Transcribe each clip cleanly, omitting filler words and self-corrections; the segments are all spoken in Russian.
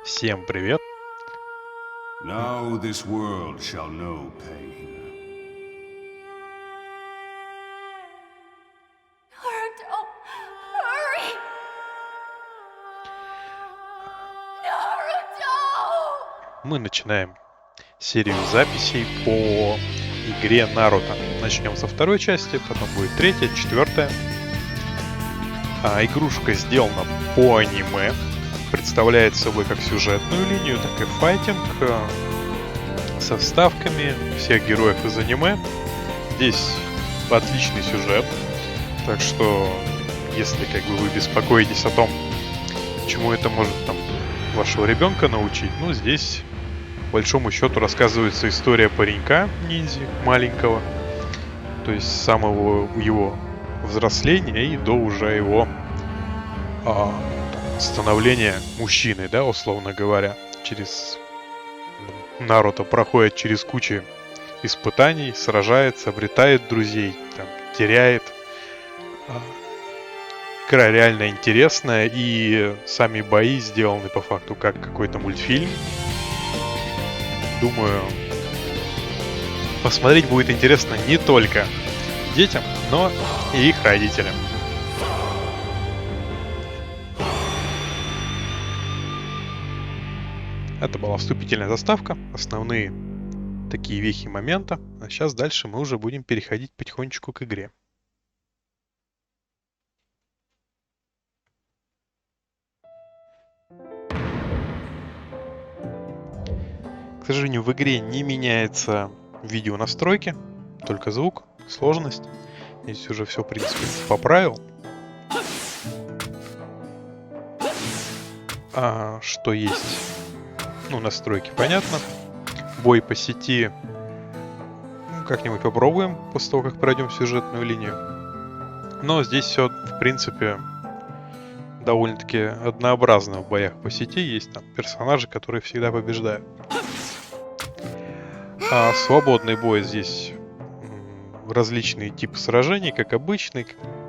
Всем привет! Now this world shall know pain. Naruto, hurry! Naruto! Мы начинаем серию записей по игре Наруто. Начнем со второй части, потом будет третья, четвертая. Игрушка сделана по аниме. Представляет собой как сюжетную линию, так и файтинг со вставками всех героев из аниме. Здесь отличный сюжет, так что если вы беспокоитесь о том, чему это может вашего ребенка научить, здесь по большому счету рассказывается история паренька ниндзя маленького, то есть с самого его взросления и до уже его становления мужчины, условно говоря. Наруто проходит через кучу испытаний, сражается, обретает друзей, теряет. Игра реально интересная, и сами бои сделаны по факту как какой-то мультфильм. Думаю, посмотреть будет интересно не только детям, но и их родителям. Это была вступительная заставка, основные такие вехи момента. А сейчас дальше мы уже будем переходить потихонечку к игре. К сожалению, в игре не меняется видео настройки, только звук, сложность. Здесь уже все, в принципе, поправил. Что есть? Настройки понятно. Бой по сети как-нибудь попробуем после того, как пройдем сюжетную линию. Но здесь все, в принципе, довольно-таки однообразно в боях по сети. Есть персонажи, которые всегда побеждают. Свободный бой здесь различные типы сражений, как обычный,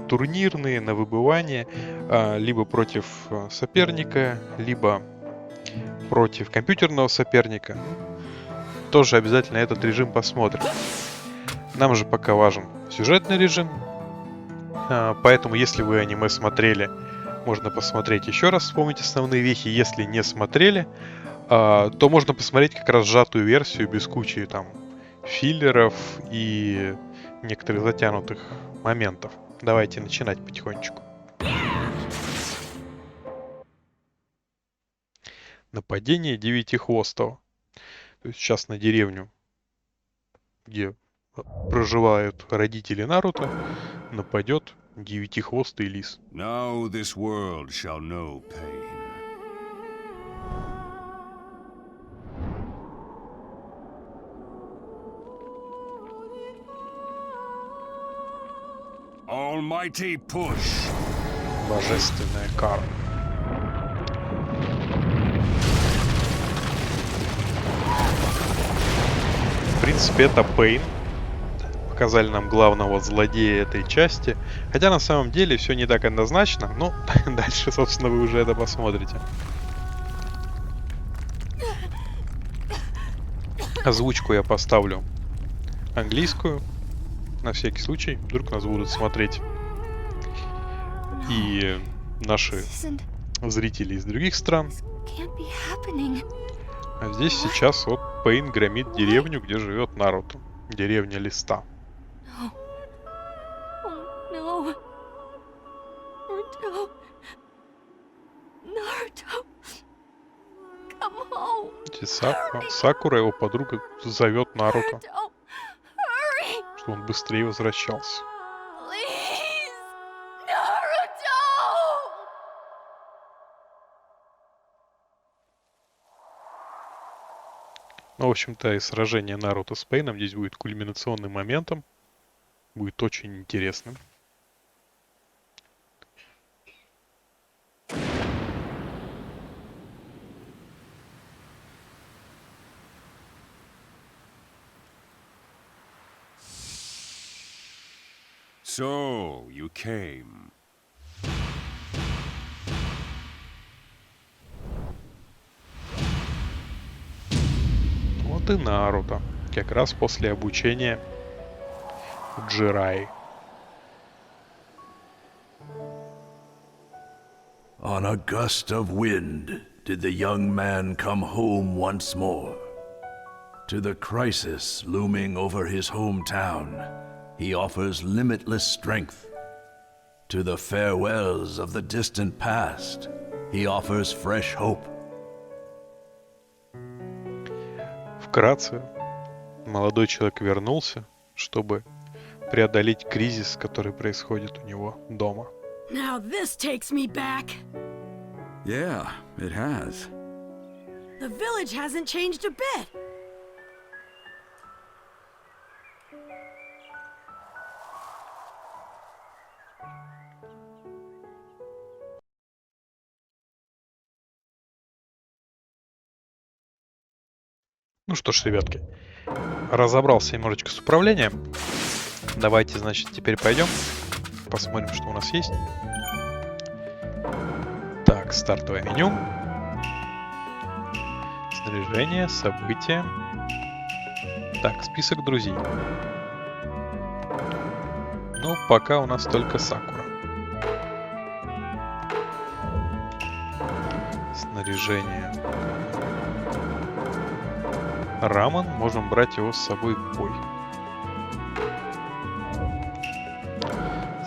турнирные, на выбывание, либо против соперника, либо против компьютерного соперника. Тоже обязательно этот режим посмотрим. Нам же пока важен сюжетный режим. Поэтому, если вы аниме смотрели, можно посмотреть еще раз, вспомнить основные вехи. Если не смотрели, то можно посмотреть как раз сжатую версию без кучи филлеров и некоторых затянутых моментов. Давайте начинать потихонечку. Нападение Девятихвостого. То есть сейчас на деревню, где проживают родители Наруто, нападет Девятихвостый лис. Now this world shall know pain. Almighty push. Божественная кара. В принципе, это Пейн. Показали нам главного злодея этой части. Хотя на самом деле все не так однозначно. Но дальше, собственно, вы уже это посмотрите. Озвучку я поставлю английскую. На всякий случай, вдруг нас будут смотреть и наши зрители из других стран. А здесь сейчас Пейн громит деревню, где живет Наруто. Деревня Листа. Сакура, его подруга, зовет Наруто, что он быстрее возвращался. В общем-то, и сражение Наруто с Пейном здесь будет кульминационным моментом. Будет очень интересным. So, you came. Вот и Наруто. Как раз после обучения у Джираи. On a gust of wind did the young man come home once more. To the crisis looming over his hometown, he offers limitless strength. To the farewells of the distant past, he offers fresh hope. Вкратце, молодой человек вернулся, чтобы преодолеть кризис, который происходит у него дома. Now this takes me back. Yeah, it has. The village hasn't changed a bit. Ну что ж, ребятки, разобрался немножечко с управлением. Давайте, значит, теперь пойдем, посмотрим, что у нас есть. Так, стартовое меню. Снаряжение, события. Так, список друзей. Ну, пока у нас только Сакура. Снаряжение. Рамон, можем брать его с собой в бой.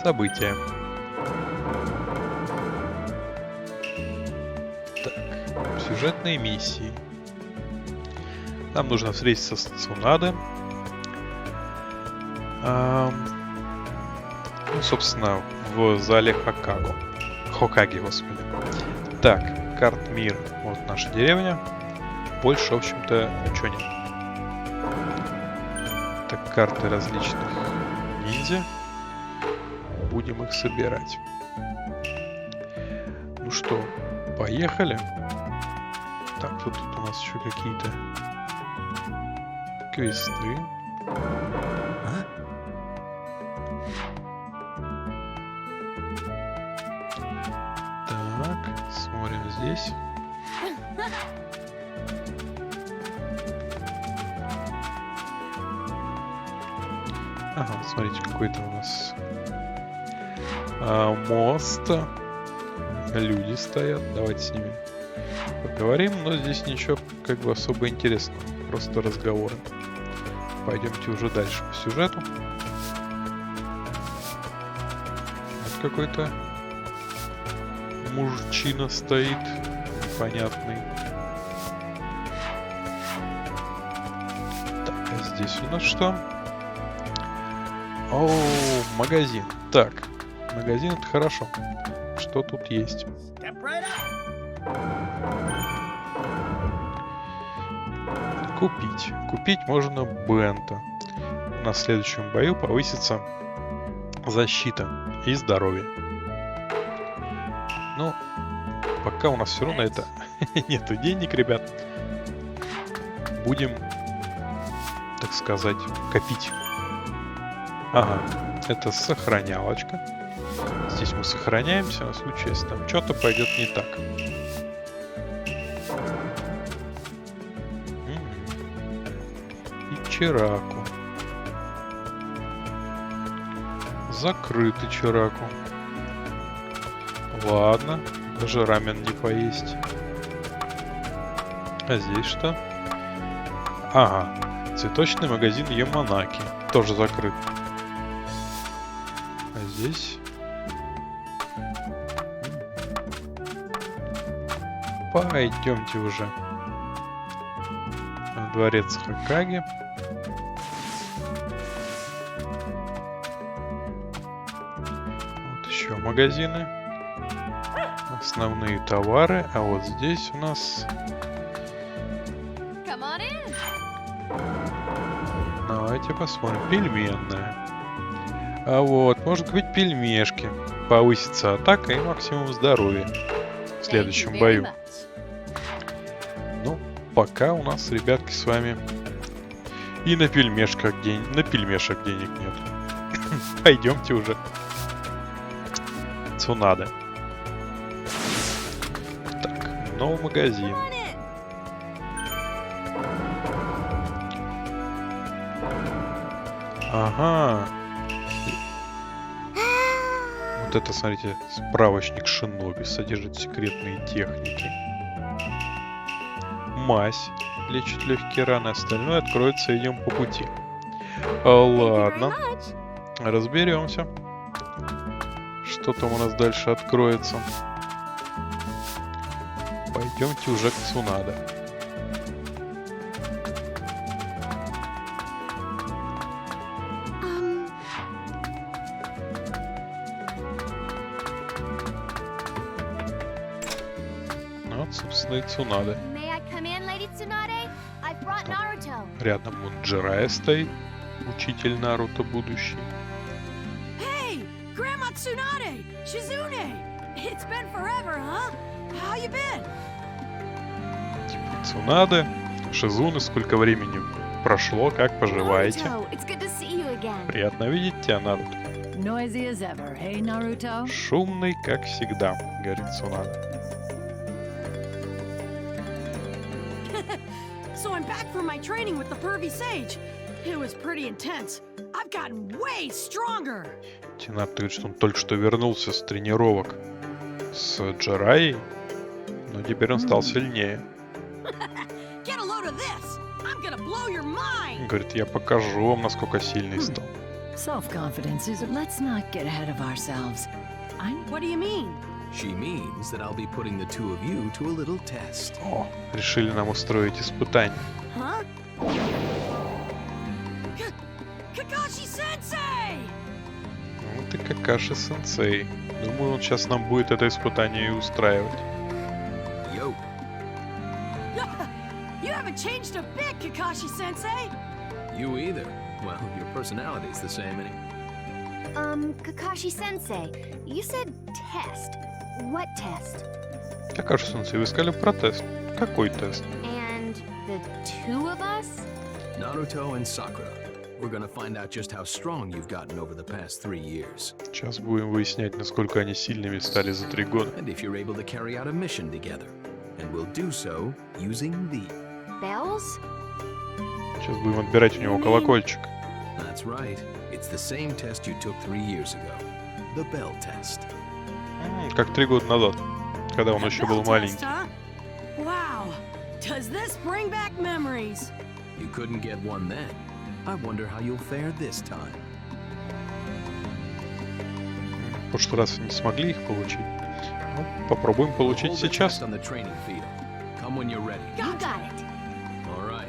События. Так, сюжетные миссии. Нам нужно встретиться с Цунадо. Ну, собственно, в зале Хокаги, господи. Так, карт мира. Вот наша деревня. Больше, в общем-то, ничего нет. Так, карты различных ниндзя. Будем их собирать. Ну что, поехали. Так, тут у нас еще какие-то квесты. Так, смотрим здесь. Ага, смотрите, какой-то у нас мост. Люди стоят. Давайте с ними поговорим, но здесь ничего как бы особо интересного. Просто разговоры. Пойдемте уже дальше по сюжету. Вот какой-то мужчина стоит. Непонятный. Так, а здесь у нас что? О, магазин. Так, магазин — это хорошо. Что тут есть? Купить. Купить можно Бента. На следующем бою повысится защита и здоровье. Ну, пока у нас все равно это нету денег, ребят. Будем, так сказать, копить. Ага, это сохранялочка. Здесь мы сохраняемся на случай, если там что-то пойдет не так. Ичираку. Закрытый Ичираку. Ладно, даже рамен не поесть. А здесь что? Ага, цветочный магазин Яманаки. Тоже закрыт. А здесь... Пойдемте уже. Дворец Хокаги. Вот еще магазины. Основные товары. А вот здесь у нас... Come on in. Давайте посмотрим. Пельменная. А вот, может быть, пельмешки. Повысится атака и максимум здоровья в следующем бою. Ну, пока у нас, ребятки, с вами и на пельмешках денег нет. Пойдемте уже. Цунада. Так, новый магазин. Ага. Вот это, смотрите, справочник Шиноби содержит секретные техники. Мазь лечит легкие раны, остальное откроется, идем по пути. Ладно, разберемся. Что там у нас дальше откроется? Пойдемте уже к Цунада. Вот, собственно, и Цунада. May I come in, Lady Tsunade? I've brought Naruto. Рядом вон Джирайя стоит, учитель Наруто будущий. Hey, Grandma Tsunade! Shizune! It's been forever, huh? How you been? Цунада, Шизуны, сколько времени прошло, как поживаете? Naruto, it's good to see you again. Приятно видеть тебя, Наруто. Noisy as ever, hey Naruto? Шумный, как всегда, говорит Цунада. So I'm back from my training with the Pervy Sage. It was pretty intense. I've gotten way stronger. Тинат говорит, что он только что вернулся с тренировок с Джирайей, но теперь он стал сильнее. Get a load of this. I'm gonna blow your mind. Говорит, я покажу вам, насколько сильный стал. Self-confidence is... Let's not get ahead of ourselves. What do you mean? She means that I'll be putting the two of you to a little test. О, решили нам устроить испытание. Huh? Kakashi-sensei! Вот и Какаши-сенсей. Думаю, он сейчас нам будет это испытание и устраивать. Yo, You haven't changed a bit, Kakashi-sensei. you either. Well, your personality's the same, Kakashi-sensei, you said test. What test? Какаши-сенсей, вы сказали про тест. Какой тест? And the two of us? Naruto and Sakura. We're gonna find out just how strong you've gotten over the past 3 years. Сейчас будем выяснять, насколько они сильными стали за 3 года. And if you're able to carry out a mission together. And we'll do so using the... Bells? Сейчас будем отбирать у него колокольчик. That's right. It's the same test you took 3 years ago. The Bell Test. Как 3 года назад, когда он еще был Bell test, маленький. huh? Wow. Does this bring back memories? You couldn't get one then. I wonder how you'll fare this time. В прошлый раз не смогли их получить. Ну, попробуем получить Hold the сейчас. test on the training field. Come when you're ready. You got it. All right.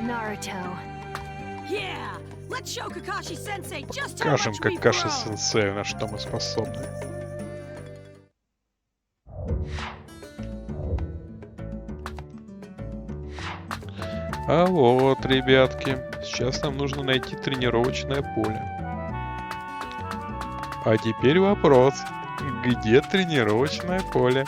Naruto. Yeah. Let's show Kakashi-sensei just how Покажем much we've grown. Какаши-сенсею, на что мы способны. А вот, ребятки, сейчас нам нужно найти тренировочное поле. А теперь вопрос, где тренировочное поле?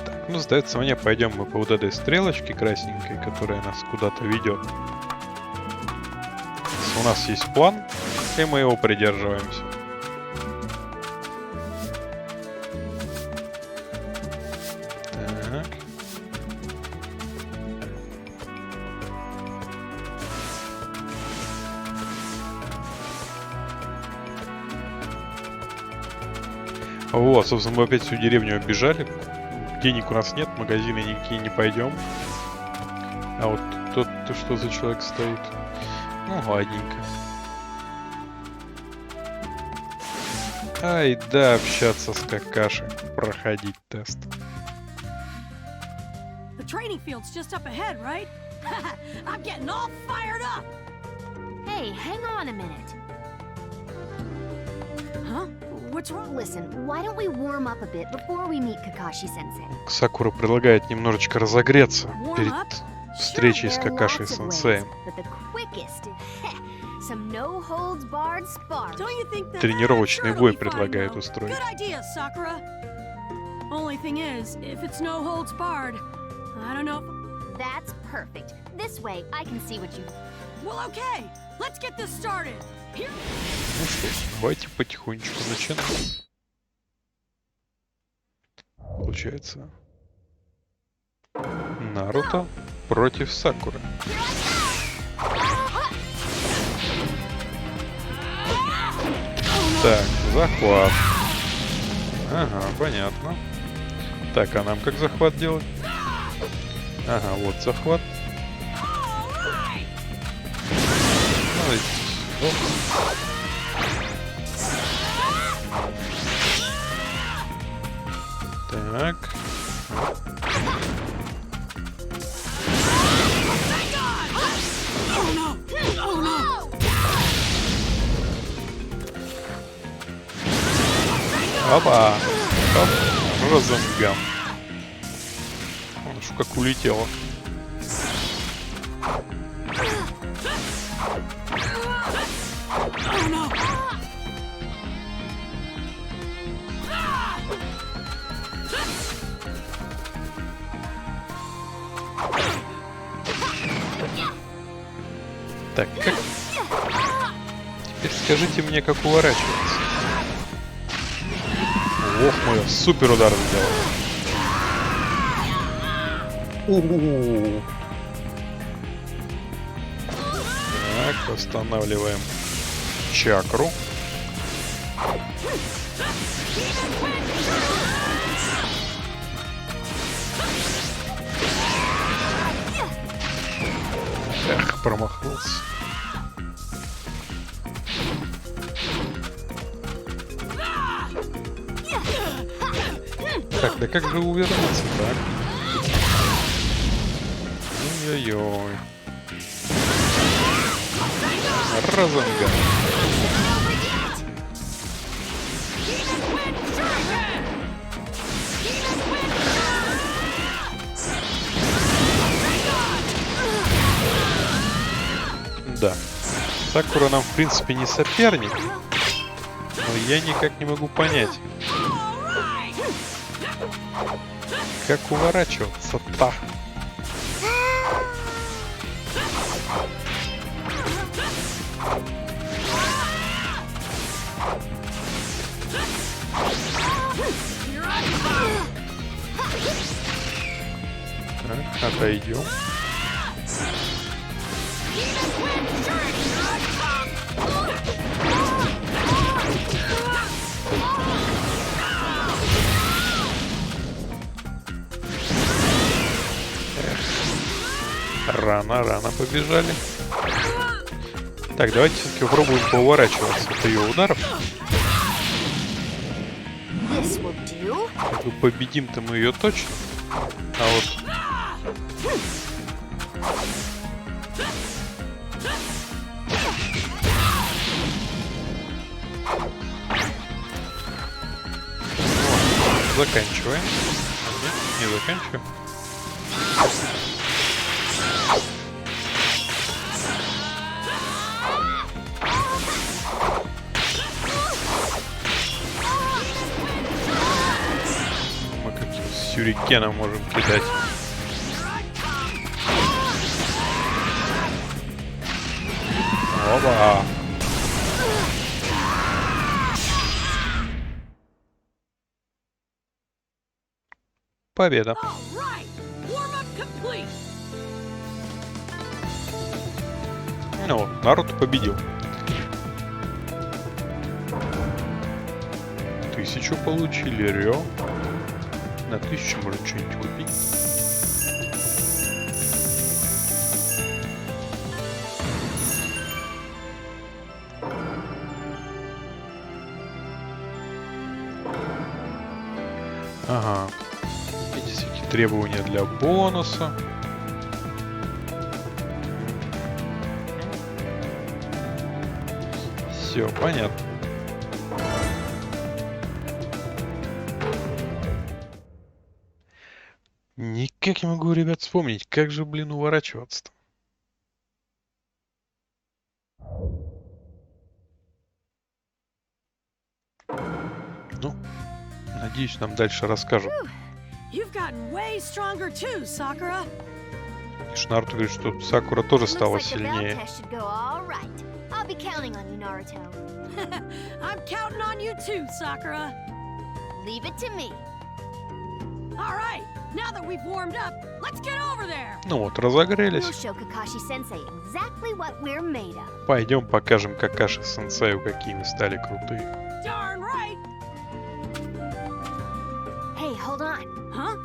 Так, ну, сдается мне, пойдем мы по вот этой стрелочке красненькой, которая нас куда-то ведет. У нас есть план, и мы его придерживаемся. Так. Вот, собственно, мы опять всю деревню оббежали. Денег у нас нет, в магазины никакие не пойдем. А вот тот-то что за человек стоит? Ну, ладненько. Ай, да, общаться с Какаши, проходить тест. The training field's just up ahead, right? I'm getting all fired up. Hey, hang on a minute. Huh? What's wrong? Listen, why don't we warm up a bit before we meet Kakashi-sensei? Сакура предлагает немножечко разогреться Warm перед up? встречей с There are lots of ways, Какаши-сенсеем. but the quickest, some no-holds-barred sparring. Don't you think that Тренировочный Sure, it'll бой be fine, предлагает though. устроить. Good idea, Sakura. Only thing is, if it's no holds barred, I don't know. That's perfect. This way, I can see what you... Well, okay. Let's get this started. Here. Ну что, давайте потихонечку начинаем. Получается, Наруто против Сакуры. Так, захват. Ага, понятно. Так, а нам как захват делать? Ага, вот захват. Давайте сюда. Так. Опа! Оп, Розенгам. Он ж как улетело. Так, как... Теперь скажите мне, как уворачиваться. Ох, мой супер удар сделал. У-у-у. Так, восстанавливаем чакру. Эх, промахнулся. Так, да как же увернуться, так? Ой-ой-ой. Розенган. Да. Сакура нам, в принципе, не соперник. Но я никак не могу понять, как уворачиваться-то. Так, отойдем. Рано побежали. Так, давайте все-таки попробуем поуворачиваться от ее ударов. This will do. Как бы победим-то мы ее точно. А вот... Вот, заканчиваем. Нет, не заканчиваем. Мы каким сюрикеном можем кидать. Опа! Победа. All right. Warm-up complete. Ну, Наруто победил. 1000 получили, Рё. На 1000 можно что-нибудь купить. Ага. Эти всякие требования для бонуса. Все, понятно. Никак не могу, ребят, вспомнить, как же, блин, уворачиваться-то. Ну, надеюсь, нам дальше расскажут. You've gotten way stronger too, Sakura. И Наруто говорит, что Сакура тоже Looks стала like the bell сильнее. test should go all right. I'll be counting on you, Naruto. I'm counting on you too, Sakura. Leave it to me. All right, now that we've warmed up, let's get over there. Ну вот, We'll разогрелись. show Kakashi-sensei exactly what we're made of. Пойдем покажем Какаши-сенсею, какие мы стали крутые. Darn right. Hey, hold on. Huh?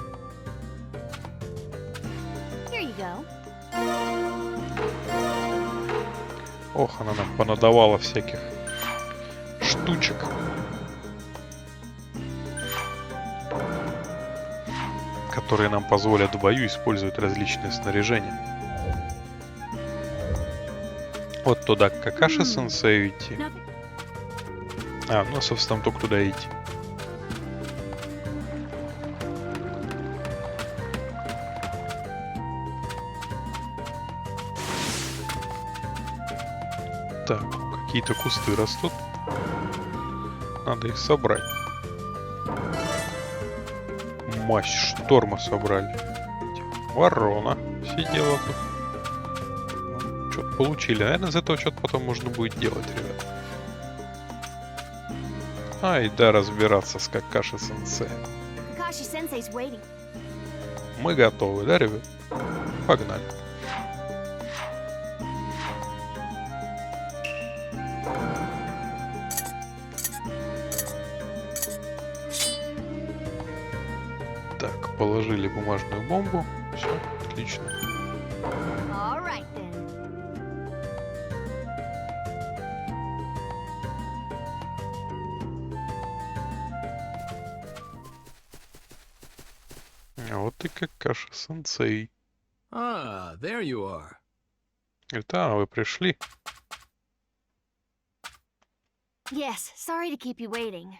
Here you go. Ох, она нам понадавала всяких штучек. Которые нам позволят в бою использовать различные снаряжения. Вот туда к Какаши-сенсею идти. А, ну, собственно, только туда идти. Так, какие-то кусты растут. Надо их собрать. Мазь шторма собрали. Ворона сидела тут. Что-то получили. Наверное, из этого что-то потом можно будет делать, ребят. Ай, да, разбираться с Какаши-сенсеем. Kakashi-sensei's waiting. Мы готовы, да, ребят? Погнали. Так, положили бумажную бомбу. Все, отлично. All right then. А вот и Какаши-сенсей. Ah, there you are. Это вы пришли. Yes, sorry to keep you waiting.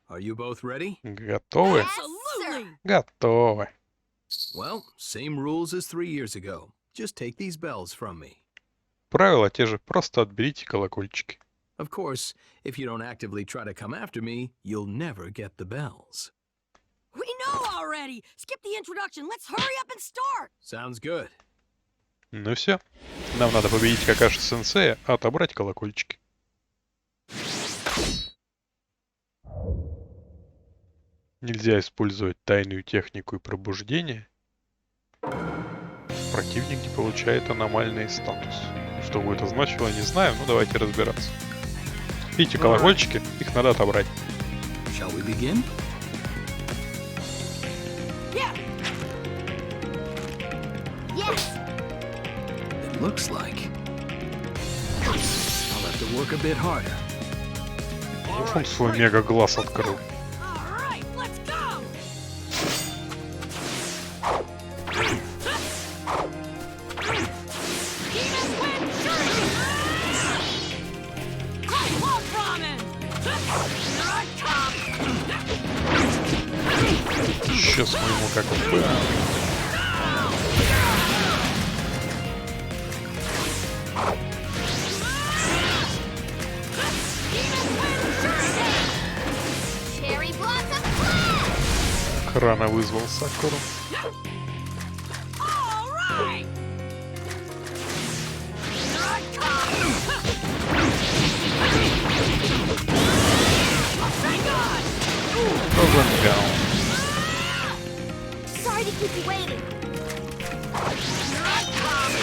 Are you both ready? Готовы? Absolutely. Готовы. Well, same rules as 3 years ago. Just take these bells from me. Правила те же, просто отберите колокольчики. Of course, if you don't actively try to come after me, you'll never get the bells. We know already. Skip the introduction. Let's hurry up and start. Sounds good. Ну все. Нам надо победить Какаши-сенсея, а отобрать колокольчики. Нельзя использовать тайную технику и пробуждение. Противник не получает аномальный статус. Что бы это значило, не знаю, но давайте разбираться. Видите колокольчики? Их надо отобрать. Shall we begin? Yeah. Yes! It looks like I'll have to work a bit harder. Уж он свой мега-глаз открыл. All right, let's go. Demon Wind Shuriken. Great Wolf Ramen. Here I come. Сейчас мы ему как бы... Cherry Blossom Blast! Охрана вызвал Сакуру. All right. Here I come. Thank God. Разомял. Sorry to keep you waiting. Here I come.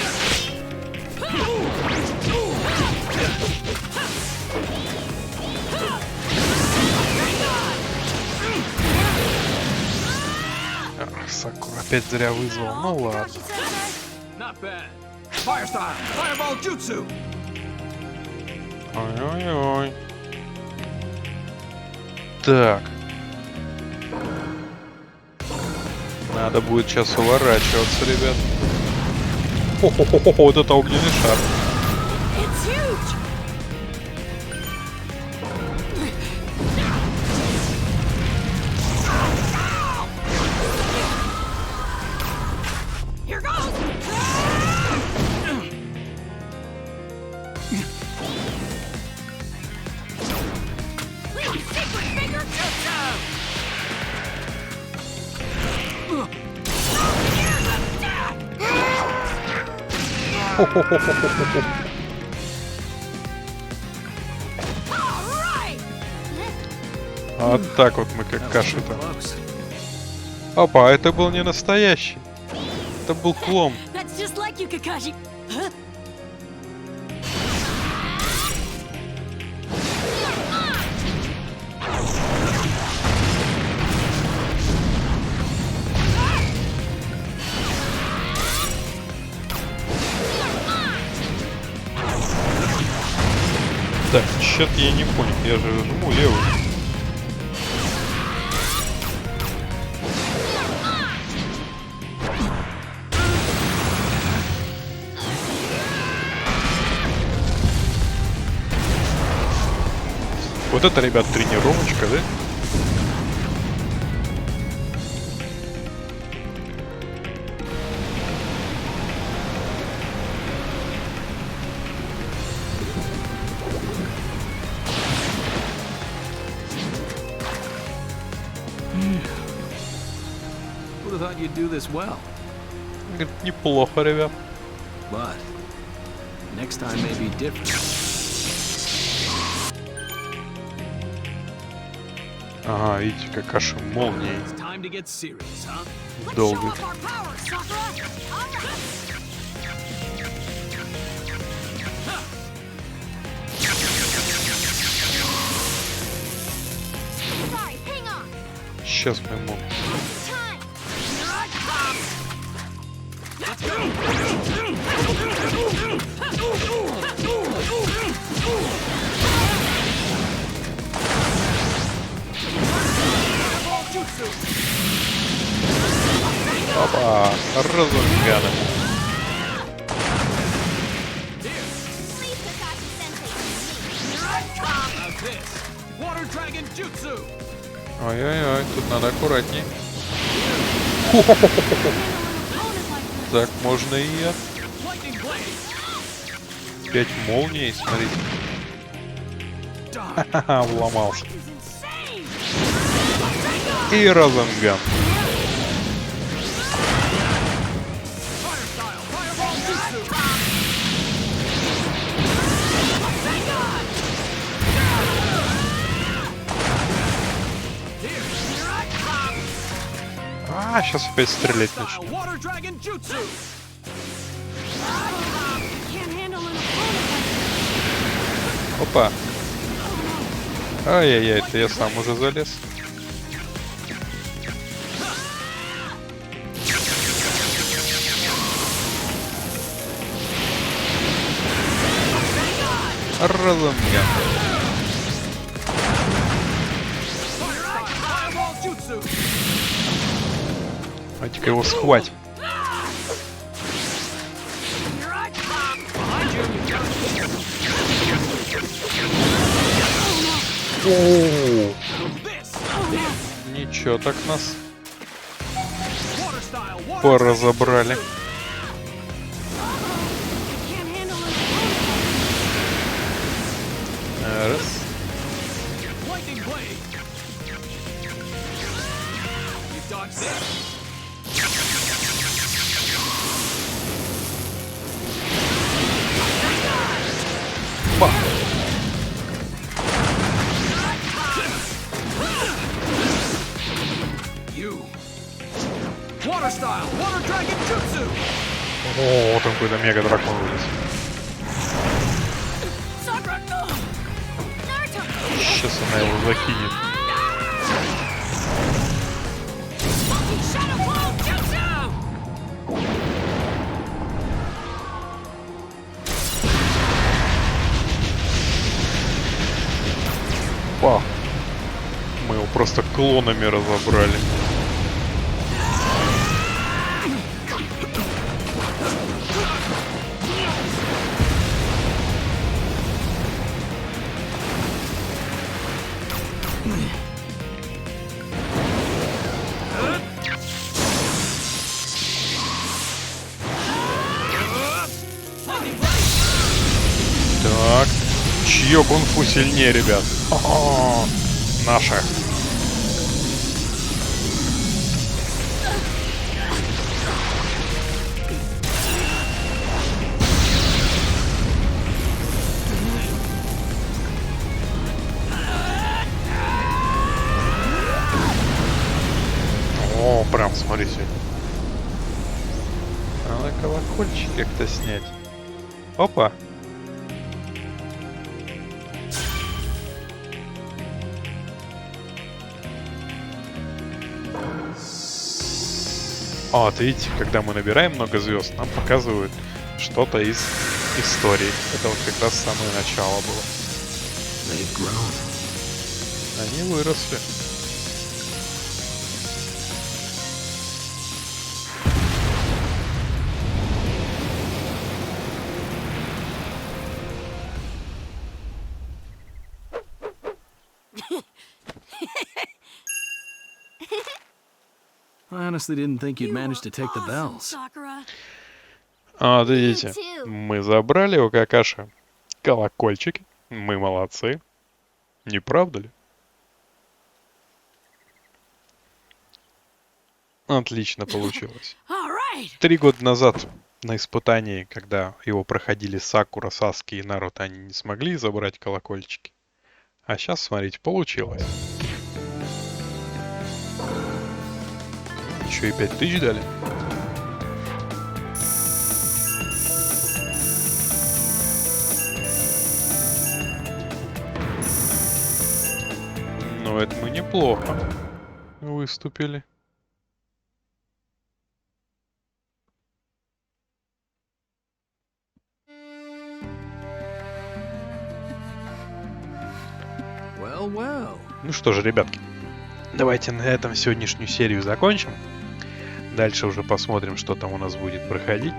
Сакура опять зря вызвал. Ну ладно. Kakashi-sensei. Not bad. Fire style! Fireball jutsu! Ой-ой-ой. Так. Надо будет сейчас уворачиваться, ребят. Хо-хо-хо-хо, вот это огненный шар. It's huge. Here goes. Please Вот так вот мы как каши-то. Close. Опа, это был не настоящий. Это был клон. That's just like you, Kakashi. Huh? Так, что-то я не понял. Я же жму левую. Вот это, ребят, тренировочка, да? Would have thought you'd do this well. Говорит, неплохо, ребят. But next time may be different. Ага, видите, как аж молнией It's time to get serious, huh? Let's show долго. off our power, Sakura. All right. Sorry, hang on. Сейчас мы ему... Time. Here I come. Опа, разунган ему. Please, Kakashi-sensei. Here I come. How's this? Water Dragon Jutsu! Ой-ой-ой, тут надо аккуратней. Opponent like Так, можно и я. Lightning Blade! 5 молний, смотрите. Die! Ха-ха, вломался. this is insane. И разунган. Fire Style! Fireball Jutsu! А, сейчас опять стрелять Style! начнет. Water Dragon Jutsu! Can't handle an opponent like Опа. Ай-яй-яй, это я сам уже залез. Разунган. Fireball Jutsu! Давайте-ка его схватим. Here I come. Behind you, you got О, this! ничего так нас Water Style! Water поразобрали. Can't handle an opponent. Раз. Lightning Blade! You dodged this! Ба. You! Water Style! Water Dragon Jutsu! О, там какой-то мега дракон вылез. Sakura, no. Naruto. Сейчас она его закинет. Monkey Shadow Ball Jutsu. Па. Мы его просто клонами разобрали. Так. Чье кунг-фу сильнее, ребят? О, наше. колокольчик как-то снять. Опа. А, вот видите, когда мы набираем много звезд, нам показывают что-то из истории. Это вот как раз самое начало было. They've grown. Они выросли. I honestly didn't think you'd You manage to were take the awesome, bells. Sakura. А, вот видите, too. мы забрали у Какаши колокольчики. Мы молодцы. Не правда ли? Отлично получилось. All right. 3 года назад на испытании, когда его проходили Сакура, Саски и Наруто, они не смогли забрать колокольчики. А сейчас, смотрите, получилось. Еще и 5000 дали. Ну, это мы неплохо выступили. Well, well. Ну что же, ребятки, давайте на этом сегодняшнюю серию закончим. Дальше уже посмотрим, что там у нас будет проходить.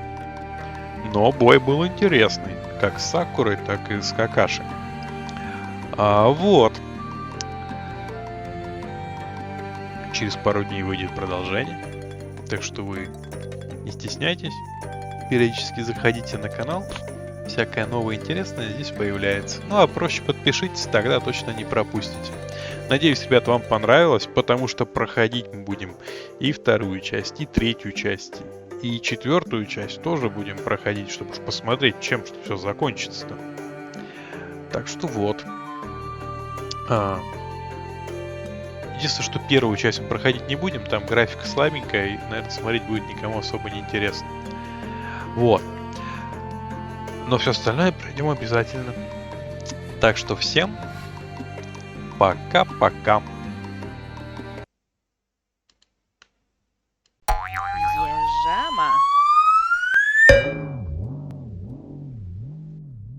Но бой был интересный, как с Сакурой, так и с Какаши. Вот. Через пару дней выйдет продолжение. Так что вы не стесняйтесь. Периодически заходите на канал. Всякое новое интересное здесь появляется. Ну а проще подпишитесь, тогда точно не пропустите. Надеюсь, ребят, вам понравилось, потому что проходить мы будем и вторую часть, и третью часть, и четвертую часть тоже будем проходить, чтобы уж посмотреть, чем все закончится-то. Так что вот. Единственное, что первую часть мы проходить не будем, там графика слабенькая, и, наверное, смотреть будет никому особо не интересно. Вот. Но все остальное пройдем обязательно. Так что всем пока-пока.